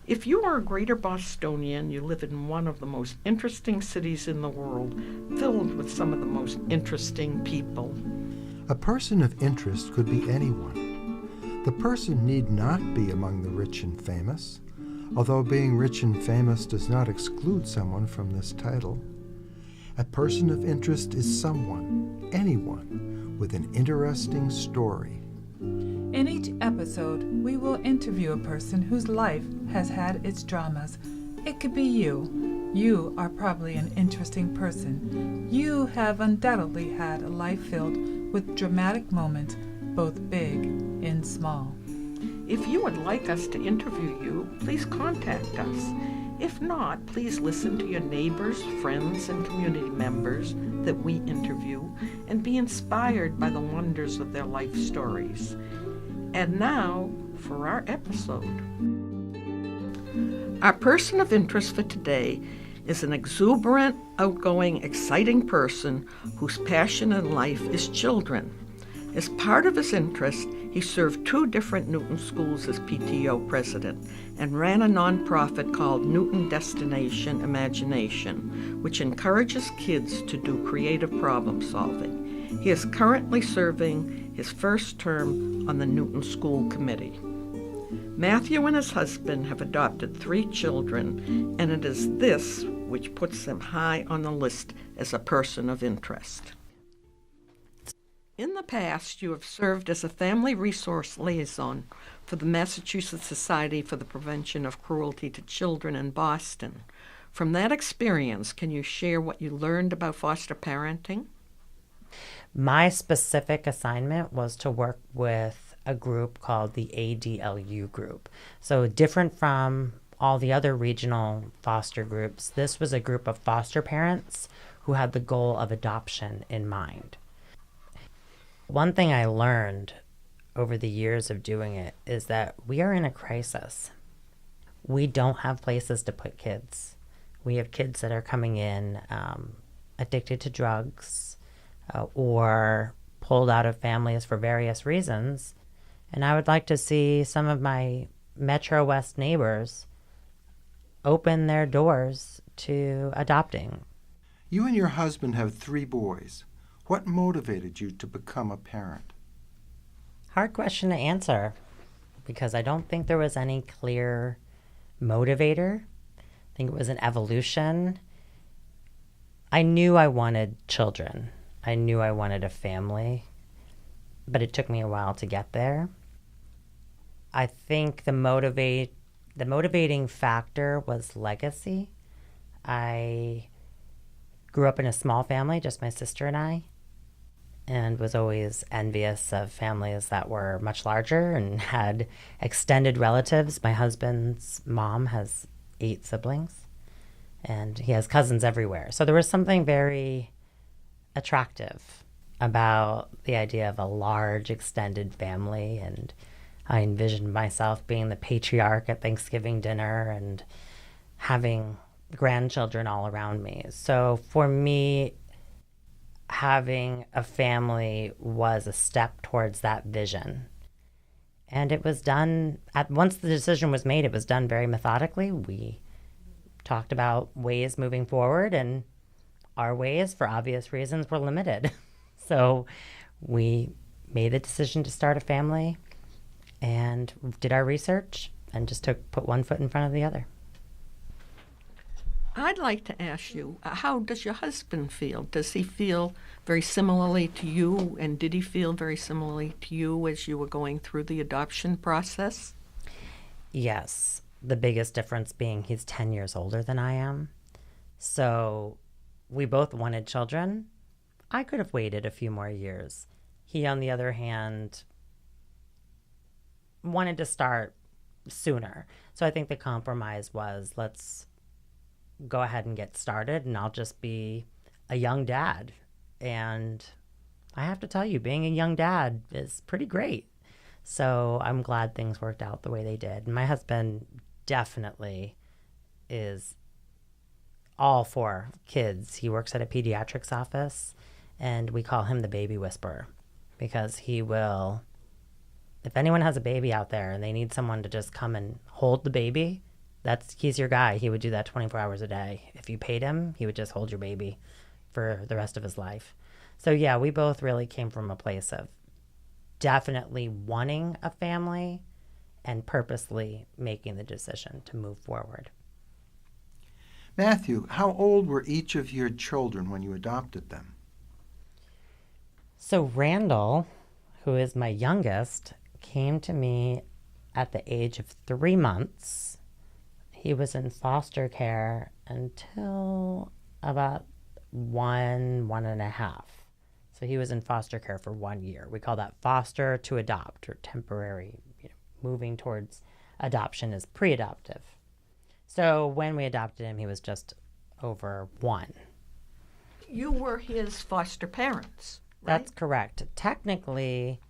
If you are a greater Bostonian, you live in one of the most interesting cities in the world, filled with some of the most interesting people. A person of interest could be anyone. The person need not be among the rich and famous, although being rich and famous does not exclude someone from this title. A person of interest is someone, anyone, with an interesting story. In each episode, we will interview a person whose life has had its dramas. It could be you. You are probably an interesting person. You have undoubtedly had a life filled with dramatic moments, both big and small. If you would like us to interview you, please contact us. If not, please listen to your neighbors, friends, and community members that we interview and be inspired by the wonders of their life stories. And now, for our episode. Our person of interest for today is an exuberant, outgoing, exciting person whose passion in life is children. As part of his interest, he served 2 different Newton schools as PTO president and ran a nonprofit called Newton Destination Imagination, which encourages kids to do creative problem solving. He is currently serving his first term on the Newton School Committee. Matthew and his husband have adopted 3 children, and it is this which puts them high on the list as a person of interest. In the past, you have served as a family resource liaison for the Massachusetts Society for the Prevention of Cruelty to Children in Boston. From that experience, can you share what you learned about foster parenting? My specific assignment was to work with a group called the ADLU group. So different from all the other regional foster groups, this was a group of foster parents who had the goal of adoption in mind. One thing I learned over the years of doing it is that we are in a crisis. We don't have places to put kids. We have kids that are coming in addicted to drugs or pulled out of families for various reasons. And I would like to see some of my Metro West neighbors open their doors to adopting. You and your husband have 3 boys. What motivated you to become a parent? Hard question to answer because I don't think there was any clear motivator. I think it was an evolution. I knew I wanted children. I knew I wanted a family, but it took me a while to get there. I think the motivating factor was legacy. I grew up in a small family, just my sister and I, and was always envious of families that were much larger and had extended relatives. My husband's mom has 8 siblings, and he has cousins everywhere. So there was something very attractive about the idea of a large extended family, and I envisioned myself being the patriarch at Thanksgiving dinner and having grandchildren all around me. So for me, having a family was a step towards that vision. And it was done, once the decision was made, it was done very methodically. We talked about ways moving forward, and our ways, for obvious reasons, were limited. So we made the decision to start a family and did our research and just put one foot in front of the other. I'd like to ask you, how does your husband feel? Does he feel very similarly to you, and did he feel very similarly to you as you were going through the adoption process? Yes, the biggest difference being he's 10 years older than I am. So we both wanted children. I could have waited a few more years. He, on the other hand, wanted to start sooner. So I think the compromise was, let's go ahead and get started, and I'll just be a young dad. And I have to tell you, being a young dad is pretty great. So I'm glad things worked out the way they did. And my husband definitely is all for kids. He works at a pediatrics office, and we call him the baby whisperer because he will, if anyone has a baby out there and they need someone to just come and hold the baby, He's your guy. He would do that 24 hours a day. If you paid him, he would just hold your baby for the rest of his life. So yeah, we both really came from a place of definitely wanting a family and purposely making the decision to move forward. Matthew, how old were each of your children when you adopted them? So Randall, who is my youngest, came to me at the age of 3 months. He was in foster care until about one and a half. So he was in foster care for 1 year. We call that foster to adopt, or temporary. Moving towards adoption is pre-adoptive. So when we adopted him, he was just over 1. You were his foster parents, right? That's correct. Technically,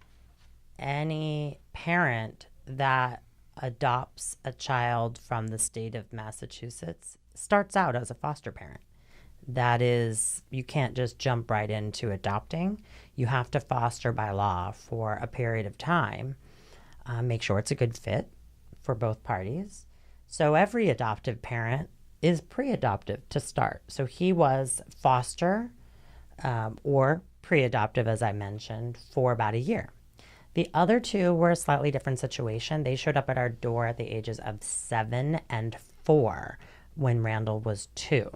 any parent that adopts a child from the state of Massachusetts starts out as a foster parent. That is, you can't just jump right into adopting. You have to foster by law for a period of time. Make sure it's a good fit for both parties. So every adoptive parent is pre-adoptive to start. So he was foster or pre-adoptive, as I mentioned, for about a year. The other two were a slightly different situation. They showed up at our door at the ages of 7 and 4 when Randall was 2.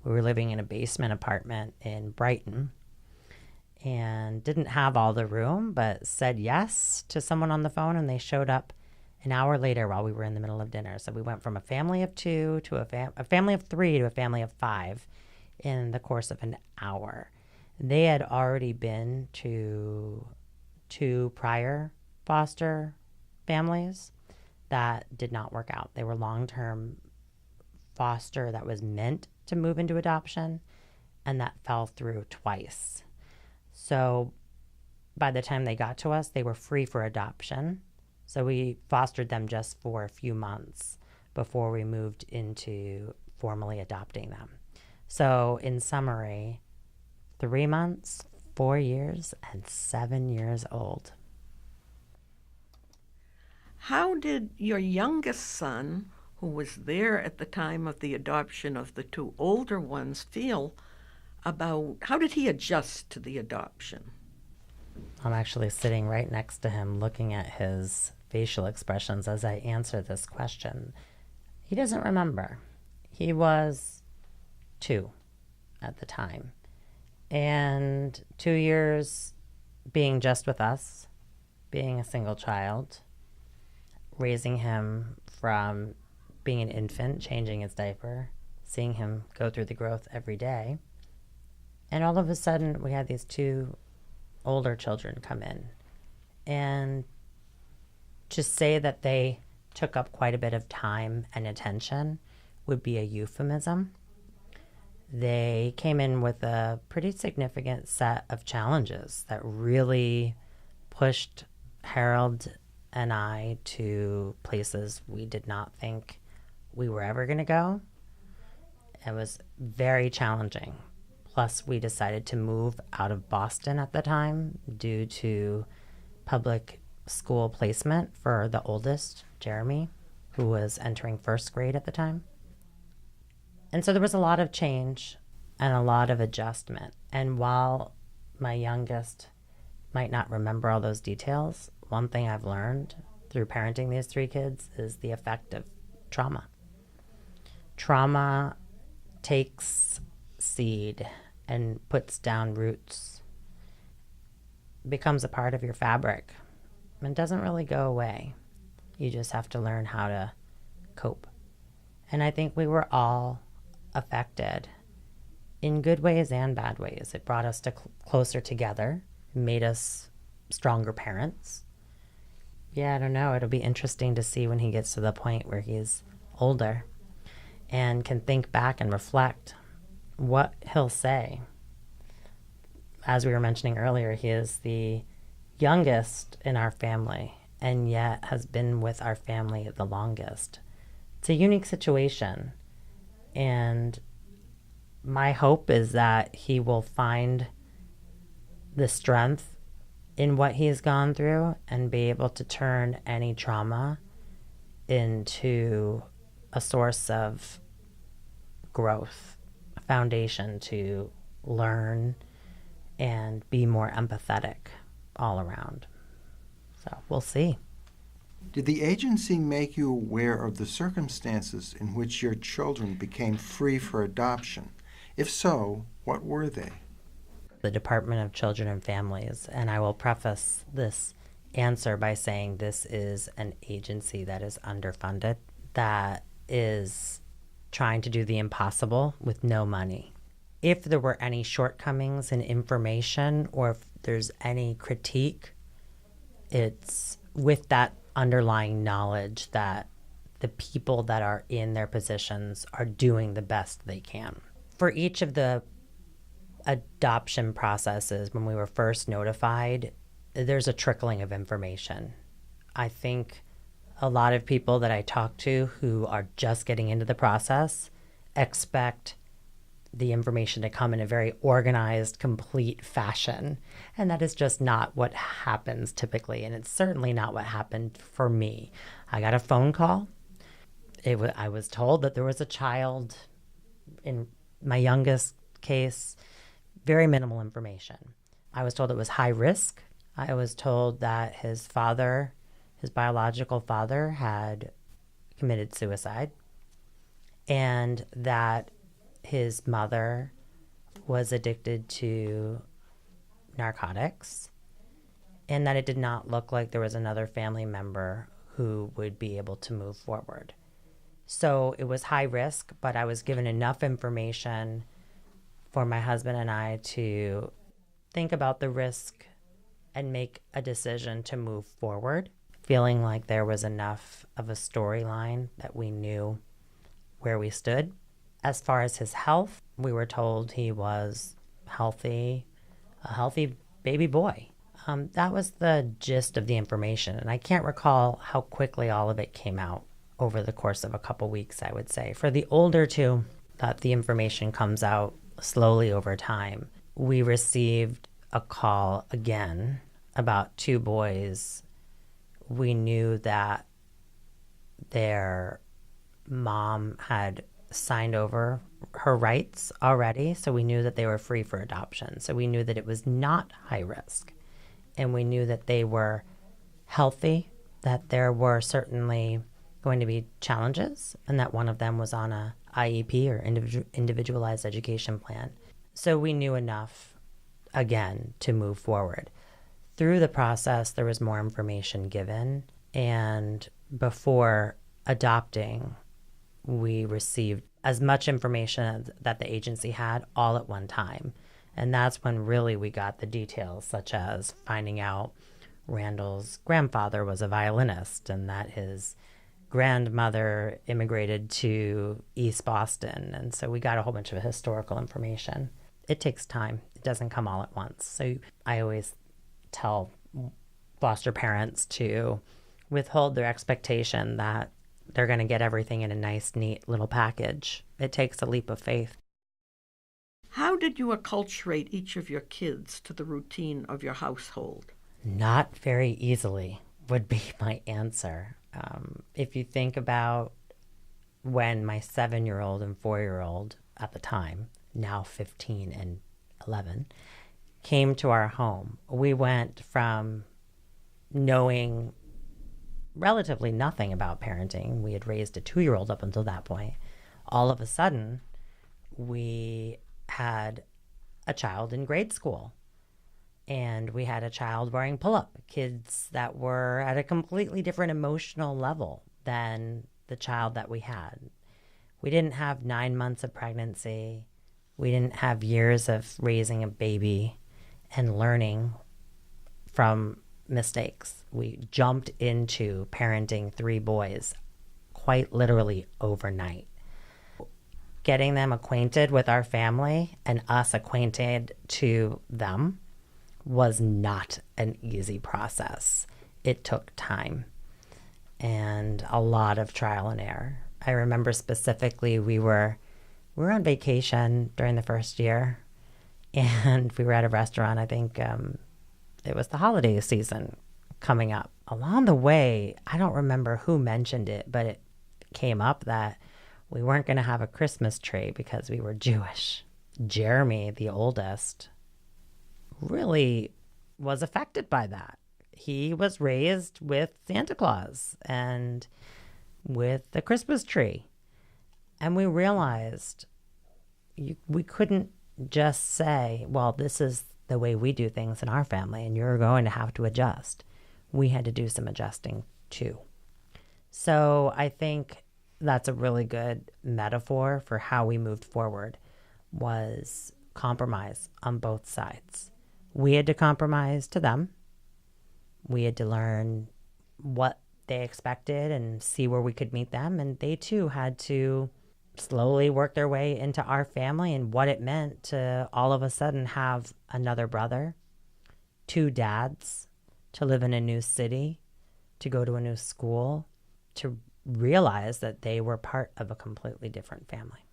We were living in a basement apartment in Brighton and didn't have all the room, but said yes to someone on the phone, and they showed up an hour later while we were in the middle of dinner. So we went from a family of 2 to a family of 3 to a family of 5 in the course of an hour. They had already been to 2 prior foster families that did not work out. They were long-term foster that was meant to move into adoption, and that fell through twice. So by the time they got to us, they were free for adoption. So we fostered them just for a few months before we moved into formally adopting them. So in summary, 3 months, 4 years, and 7 years old. How did your youngest son, who was there at the time of the adoption of the 2 older ones, feel about, how did he adjust to the adoption? I'm actually sitting right next to him looking at his facial expressions as I answer this question. He doesn't remember. He was 2 at the time. And 2 years being just with us, being a single child, raising him from being an infant, changing his diaper, seeing him go through the growth every day. And all of a sudden, we had these 2 older children come in. And to say that they took up quite a bit of time and attention would be a euphemism. They came in with a pretty significant set of challenges that really pushed Harold and I to places we did not think we were ever going to go. It was very challenging. Plus, we decided to move out of Boston at the time due to public school placement for the oldest, Jeremy, who was entering 1st grade at the time. And so there was a lot of change and a lot of adjustment. And while my youngest might not remember all those details, one thing I've learned through parenting these 3 kids is the effect of trauma. Trauma takes seed and puts down roots, becomes a part of your fabric, and doesn't really go away. You just have to learn how to cope. And I think we were all affected in good ways and bad ways. It brought us to closer together, made us stronger parents. Yeah, I don't know. It'll be interesting to see when he gets to the point where he's older and can think back and reflect what he'll say. As we were mentioning earlier, he is the youngest in our family and yet has been with our family the longest. It's a unique situation, and my hope is that he will find the strength in what he's gone through and be able to turn any trauma into a source of growth, a foundation to learn and be more empathetic all around. So we'll see. Did the agency make you aware of the circumstances in which your children became free for adoption? If so, what were they? The Department of Children and Families, and I will preface this answer by saying this is an agency that is underfunded, that is trying to do the impossible with no money. If there were any shortcomings in information or if there's any critique, it's with that underlying knowledge that the people that are in their positions are doing the best they can. For each of the adoption processes, when we were first notified, there's a trickling of information. I think a lot of people that I talk to who are just getting into the process expect the information to come in a very organized, complete fashion. And that is just not what happens typically. And it's certainly not what happened for me. I got a phone call. I was told that there was a child in my youngest case, very minimal information. I was told it was high risk. I was told that his father, his biological father, had committed suicide, and that his mother was addicted to narcotics, and that it did not look like there was another family member who would be able to move forward. So it was high risk, but I was given enough information for my husband and I to think about the risk and make a decision to move forward, feeling like there was enough of a storyline that we knew where we stood. As far as his health, we were told he was healthy, a healthy baby boy. That was the gist of the information, and I can't recall how quickly all of it came out over the course of a couple weeks, I would say. For the older two, that the information comes out slowly over time. We received a call again about two boys. We knew that their mom had signed over her rights already, so we knew that they were free for adoption. So we knew that it was not high risk, and we knew that they were healthy, that there were certainly going to be challenges, and that one of them was on a IEP or individualized education plan. So we knew enough, again, to move forward. Through the process, there was more information given, and before adopting, we received as much information that the agency had all at one time. And that's when really we got the details, such as finding out Randall's grandfather was a violinist and that his grandmother immigrated to East Boston. And so we got a whole bunch of historical information. It takes time. It doesn't come all at once. So I always tell foster parents to withhold their expectation that they're going to get everything in a nice, neat little package. It takes a leap of faith. How did you acculturate each of your kids to the routine of your household? Not very easily would be my answer. If you think about when my 7-year-old and 4-year-old at the time, now 15 and 11, came to our home, we went from knowing relatively nothing about parenting. We had raised a 2-year-old up until that point. All of a sudden, we had a child in grade school, and we had a child wearing pull-up, kids that were at a completely different emotional level than the child that we had. We didn't have 9 months of pregnancy. We didn't have years of raising a baby and learning from mistakes. We jumped into parenting 3 boys quite literally overnight. Getting them acquainted with our family and us acquainted to them was not an easy process. It took time and a lot of trial and error. I remember specifically we were on vacation during the first year, and we were at a restaurant. I think it was the holiday season coming up. Along the way, I don't remember who mentioned it, but it came up that we weren't going to have a Christmas tree because we were Jewish. Jeremy, the oldest, really was affected by that. He was raised with Santa Claus and with the Christmas tree. And we realized we couldn't just say, well, this is the way we do things in our family and you're going to have to adjust. We had to do some adjusting too. So I think that's a really good metaphor for how we moved forward, was compromise on both sides. We had to compromise to them. We had to learn what they expected and see where we could meet them. And they too had to slowly work their way into our family and what it meant to all of a sudden have another brother, 2 dads, to live in a new city, to go to a new school, to realize that they were part of a completely different family.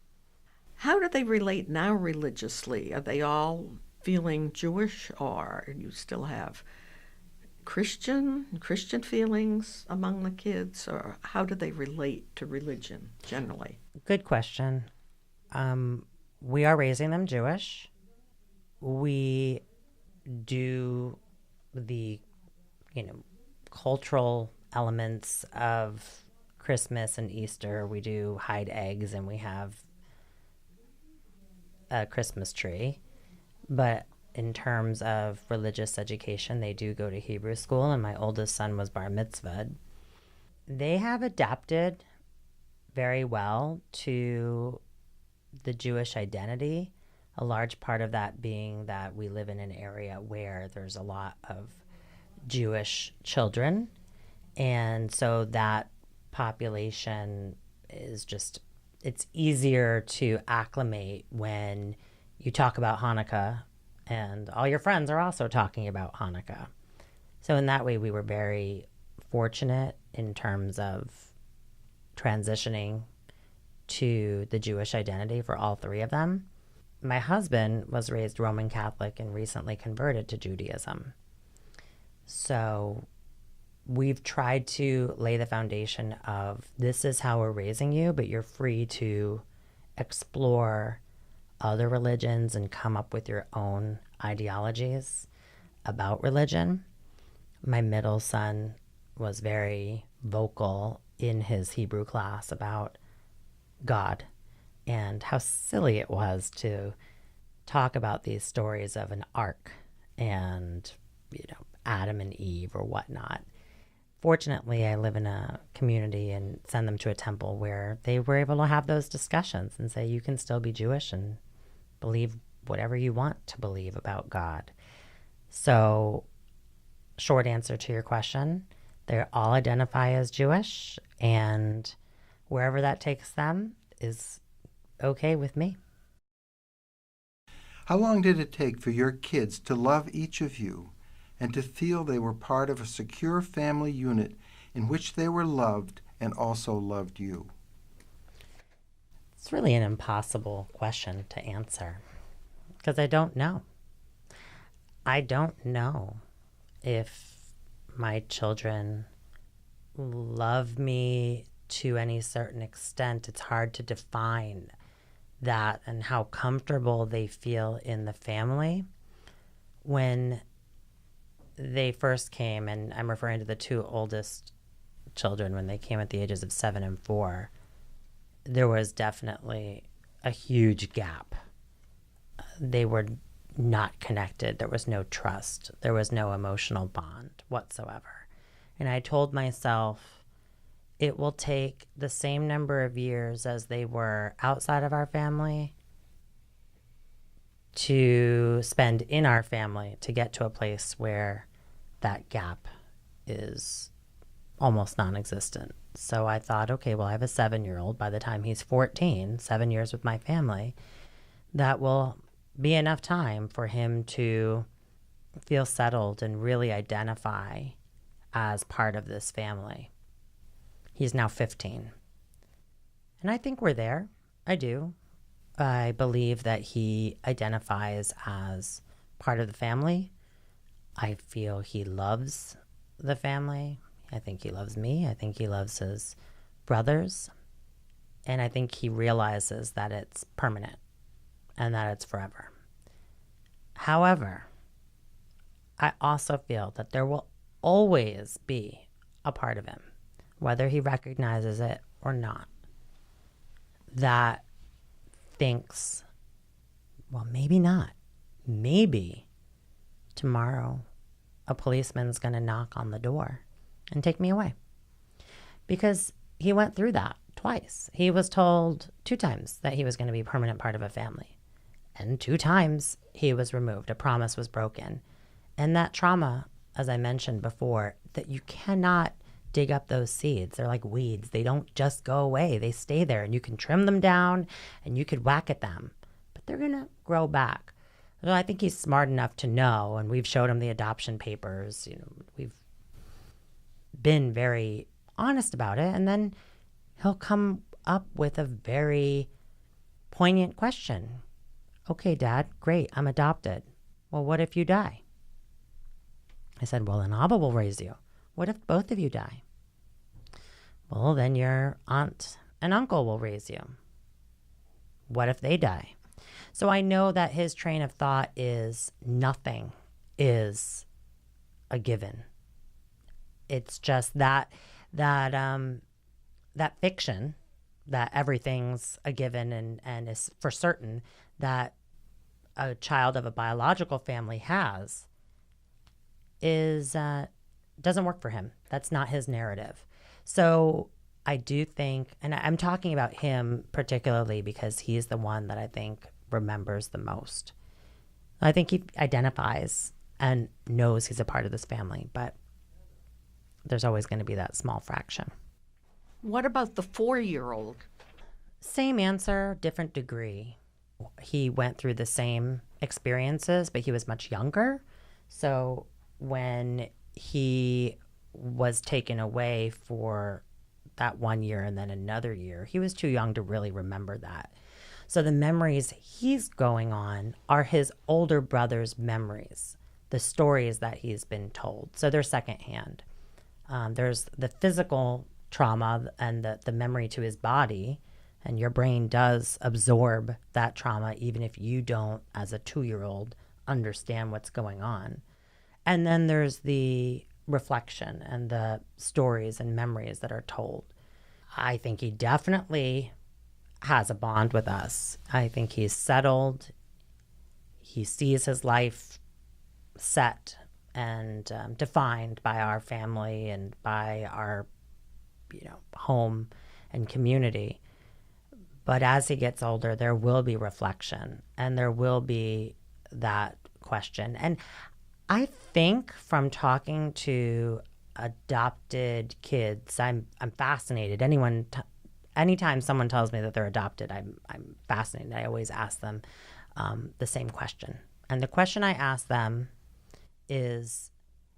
How do they relate now religiously? Are they all feeling Jewish, or you still have Christian feelings among the kids, or how do they relate to religion generally? Good question. We are raising them Jewish. We do the, cultural elements of Christmas and Easter. We do hide eggs and we have a Christmas tree. But in terms of religious education, they do go to Hebrew school, and my oldest son was bar mitzvahed. They have adapted very well to the Jewish identity, a large part of that being that we live in an area where there's a lot of Jewish children. And so that population is just, it's easier to acclimate when you talk about Hanukkah and all your friends are also talking about Hanukkah. So in that way, we were very fortunate in terms of transitioning to the Jewish identity for all 3 of them. My husband was raised Roman Catholic and recently converted to Judaism. So we've tried to lay the foundation of this is how we're raising you, but you're free to explore other religions and come up with your own ideologies about religion. My middle son was very vocal in his Hebrew class about God and how silly it was to talk about these stories of an ark and, Adam and Eve or whatnot. Fortunately, I live in a community and send them to a temple where they were able to have those discussions and say, you can still be Jewish and believe whatever you want to believe about God. So, short answer to your question, they all identify as Jewish, and wherever that takes them is okay with me. How long did it take for your kids to love each of you and to feel they were part of a secure family unit in which they were loved and also loved you? It's really an impossible question to answer because I don't know. I don't know if my children love me to any certain extent. It's hard to define that and how comfortable they feel in the family. When they first came, and I'm referring to the 2 oldest children, when they came at the ages of 7 and 4, there was definitely a huge gap. They were not connected. There was no trust. There was no emotional bond whatsoever. And I told myself it will take the same number of years as they were outside of our family to spend in our family to get to a place where that gap is almost non-existent. So I thought, okay, well, I have a 7-year-old. By the time he's 14, 7 years with my family, that will be enough time for him to feel settled and really identify as part of this family. He's now 15. And I think we're there. I do. I believe that he identifies as part of the family. I feel he loves the family. I think he loves me. I think he loves his brothers. And I think he realizes that it's permanent and that it's forever. However, I also feel that there will always be a part of him, whether he recognizes it or not, that thinks, well, maybe not. Maybe tomorrow a policeman's going to knock on the door and take me away. Because he went through that twice. He was told 2 times that he was going to be a permanent part of a family. And 2 times he was removed. A promise was broken. And that trauma, as I mentioned before, that you cannot dig up those seeds. They're like weeds. They don't just go away. They stay there, and you can trim them down and you could whack at them, but they're going to grow back. So I think he's smart enough to know, and we've showed him the adoption papers. We've been very honest about it, and then he'll come up with a very poignant question. Okay, Dad, great, I'm adopted. Well, what if you die? I said, well, then Abba will raise you. What if both of you die? Well, then your aunt and uncle will raise you. What if they die? So I know that his train of thought is nothing is a given. It's just that fiction that everything's a given and is for certain that a child of a biological family has is doesn't work for him. That's not his narrative. So I do think, and I'm talking about him particularly because he's the one that I think remembers the most. I think he identifies and knows he's a part of this family, but there's always going to be that small fraction. What about the 4-year-old? Same answer, different degree. He went through the same experiences, but he was much younger. So when he was taken away for that 1 year and then another year, he was too young to really remember that. So the memories he's going on are his older brother's memories, the stories that he's been told. So they're secondhand. There's the physical trauma and the memory to his body, and your brain does absorb that trauma even if you don't, as a 2-year-old, understand what's going on. And then there's the reflection and the stories and memories that are told. I think he definitely has a bond with us. I think he's settled. He sees his life set and defined by our family and by our, home and community. But as he gets older, there will be reflection and there will be that question. And I think from talking to adopted kids, I'm fascinated. Anytime someone tells me that they're adopted, I'm fascinated. I always ask them the same question. And the question I ask them is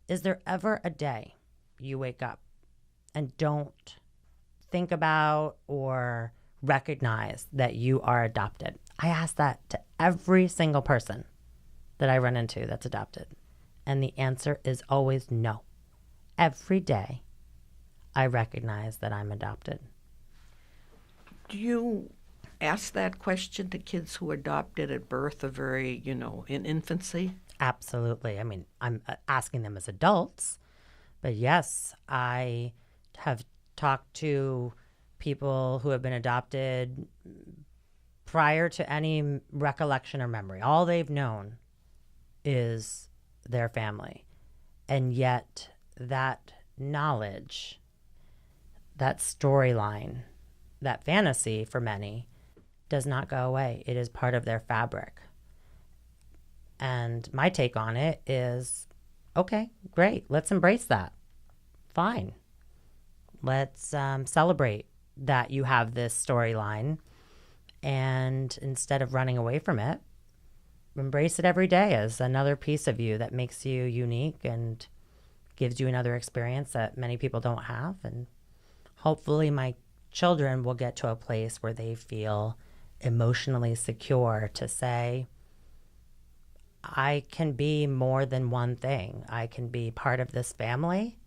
there ever a day you wake up and don't think about or recognize that you are adopted? I ask that to every single person that I run into that's adopted. And the answer is always no. Every day I recognize that I'm adopted. Do you ask that question to kids who are adopted at birth or very, in infancy? Absolutely. I mean, I'm asking them as adults, but yes, I have talked to people who have been adopted prior to any recollection or memory. All they've known is their family. And yet that knowledge, that storyline, that fantasy for many does not go away. It is part of their fabric. And my take on it is, okay, great. Let's embrace that. Fine. Let's celebrate that you have this storyline. And instead of running away from it, embrace it every day as another piece of you that makes you unique and gives you another experience that many people don't have. And hopefully my children will get to a place where they feel emotionally secure to say, I can be more than one thing. I can be part of this family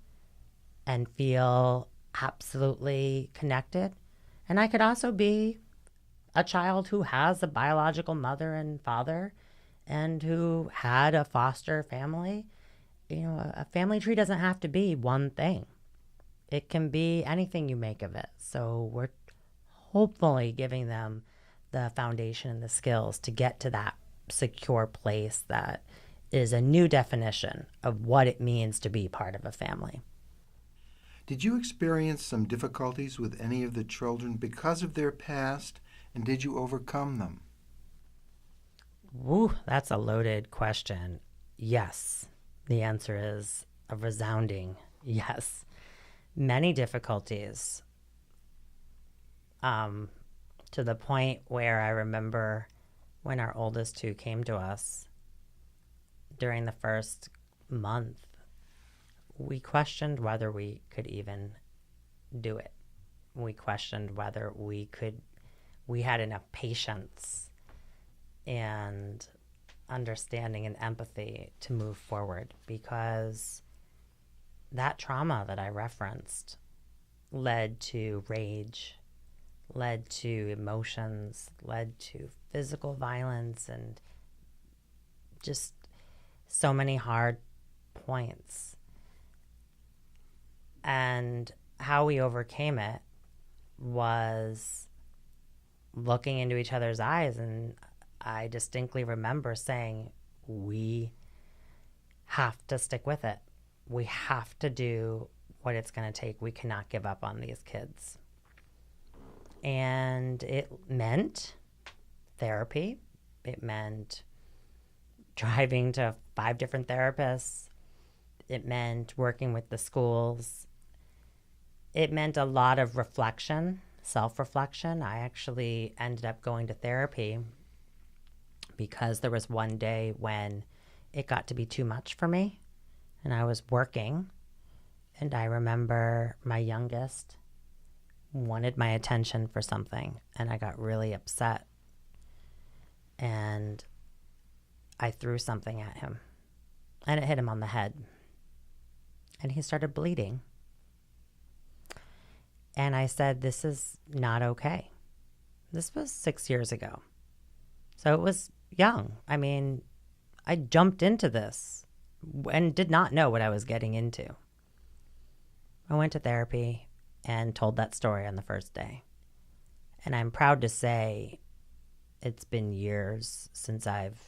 and feel absolutely connected. And I could also be a child who has a biological mother and father and who had a foster family. You know, a family tree doesn't have to be one thing. It can be anything you make of it. So we're hopefully giving them the foundation and the skills to get to that secure place that is a new definition of what it means to be part of a family. Did you experience some difficulties with any of the children because of their past, and did you overcome them? Woo, that's a loaded question. Yes. The answer is a resounding yes. Many difficulties, to the point where I remember when our oldest two came to us during the first month, we questioned whether we could even do it. We questioned whether we had enough patience and understanding and empathy to move forward, because that trauma that I referenced led to rage, led to emotions, led to physical violence, and just so many hard points. And how we overcame it was looking into each other's eyes, and I distinctly remember saying, we have to stick with it. We have to do what it's going to take. We cannot give up on these kids. And it meant therapy. It meant driving to 5 different therapists. It meant working with the schools. It meant a lot of reflection, self-reflection. I actually ended up going to therapy because there was one day when it got to be too much for me, and I was working, and I remember my youngest wanted my attention for something, and I got really upset, and I threw something at him, and it hit him on the head, and he started bleeding. And I said, this is not okay. This was 6 years ago. So it was young. I mean, I jumped into this and did not know what I was getting into. I went to therapy and told that story on the first day. And I'm proud to say it's been years since I've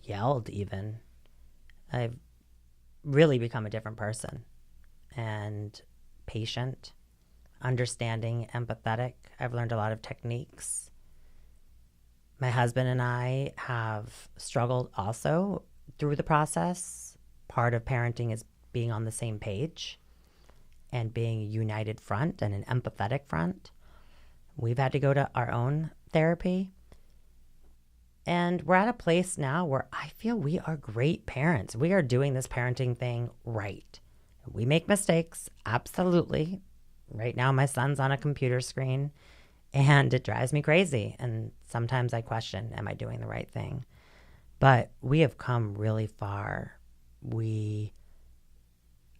yelled even. I've really become a different person and patient, understanding, empathetic. I've learned a lot of techniques. My husband and I have struggled also through the process. Part of parenting is being on the same page and being a united front and an empathetic front. We've had to go to our own therapy. And we're at a place now where I feel we are great parents. We are doing this parenting thing right. We make mistakes, absolutely. Right now, my son's on a computer screen, and it drives me crazy. And sometimes I question, am I doing the right thing? But we have come really far. We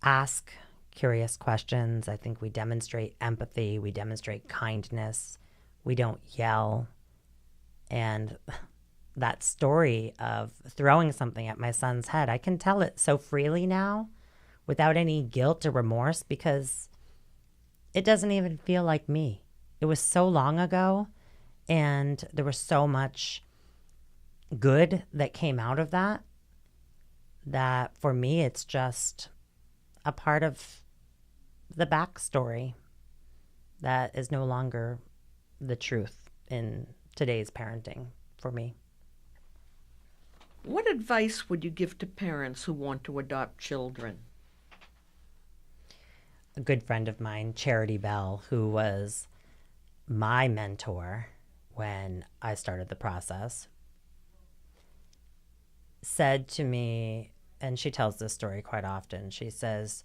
ask curious questions. I think we demonstrate empathy. We demonstrate kindness. We don't yell. And that story of throwing something at my son's head, I can tell it so freely now without any guilt or remorse, because it doesn't even feel like me. It was so long ago, and there was so much good that came out of that, that for me, it's just a part of the backstory that is no longer the truth in today's parenting for me. What advice would you give to parents who want to adopt children? A good friend of mine, Charity Bell, who was my mentor when I started the process, said to me, and she tells this story quite often, she says,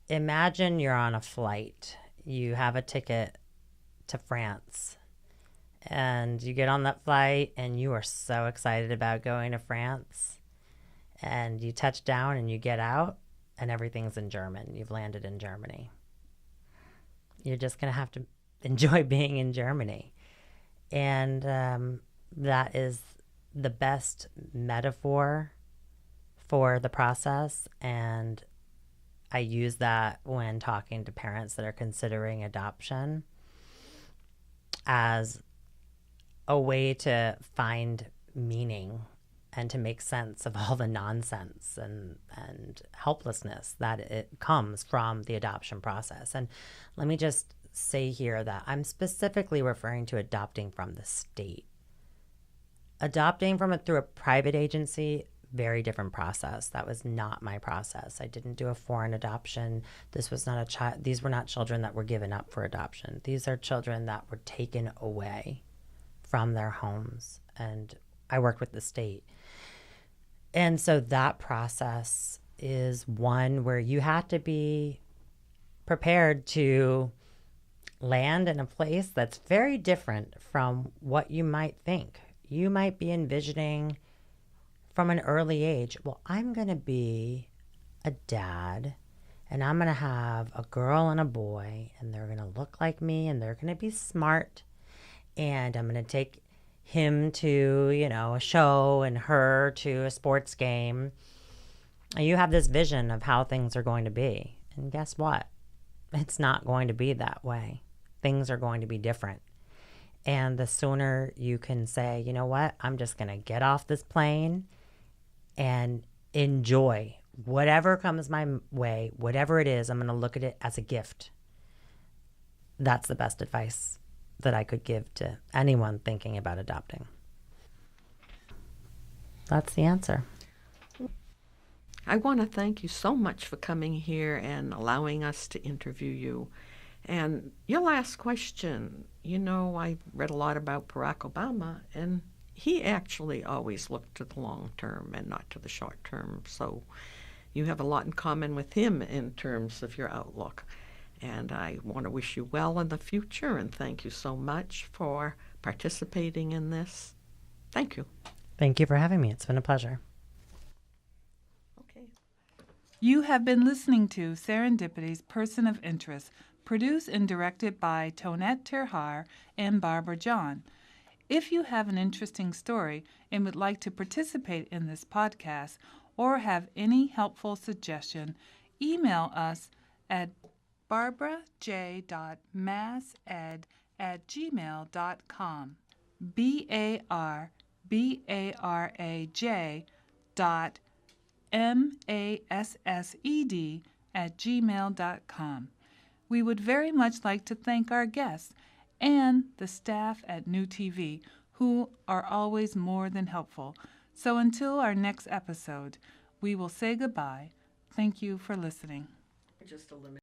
imagine you're on a flight. You have a ticket to France, and you get on that flight, and you are so excited about going to France, and you touch down and you get out, and everything's in German. You've landed in Germany. You're just going to have to enjoy being in Germany. And that is the best metaphor for the process. And I use that when talking to parents that are considering adoption as a way to find meaning and to make sense of all the nonsense and helplessness that it comes from the adoption process. And let me just say here that I'm specifically referring to adopting from the state. Adopting from it through a private agency, very different process. That was not my process. I didn't do a foreign adoption. This was not a child. These were not children that were given up for adoption. These are children that were taken away from their homes, and I worked with the state. And so that process is one where you have to be prepared to land in a place that's very different from what you might think. You might be envisioning from an early age, well, I'm going to be a dad, and I'm going to have a girl and a boy, and they're going to look like me, and they're going to be smart, and I'm going to take him to, a show and her to a sports game. And you have this vision of how things are going to be. And guess what? It's not going to be that way. Things are going to be different. And the sooner you can say, you know what, I'm just going to get off this plane and enjoy whatever comes my way, whatever it is, I'm going to look at it as a gift. That's the best advice that I could give to anyone thinking about adopting. That's the answer. I want to thank you so much for coming here and allowing us to interview you. And your last question, I read a lot about Barack Obama, and he actually always looked to the long term and not to the short term. So you have a lot in common with him in terms of your outlook. And I want to wish you well in the future, and thank you so much for participating in this. Thank you. Thank you for having me. It's been a pleasure. Okay. You have been listening to Serendipity's Person of Interest, produced and directed by Tonette Terhar and Barbara John. If you have an interesting story and would like to participate in this podcast or have any helpful suggestion, email us at barbaraj.massed@gmail.com. BARBARAJ.MASSED@gmail.com. We would very much like to thank our guests and the staff at New TV, who are always more than helpful. So until our next episode, we will say goodbye. Thank you for listening. Just a limit.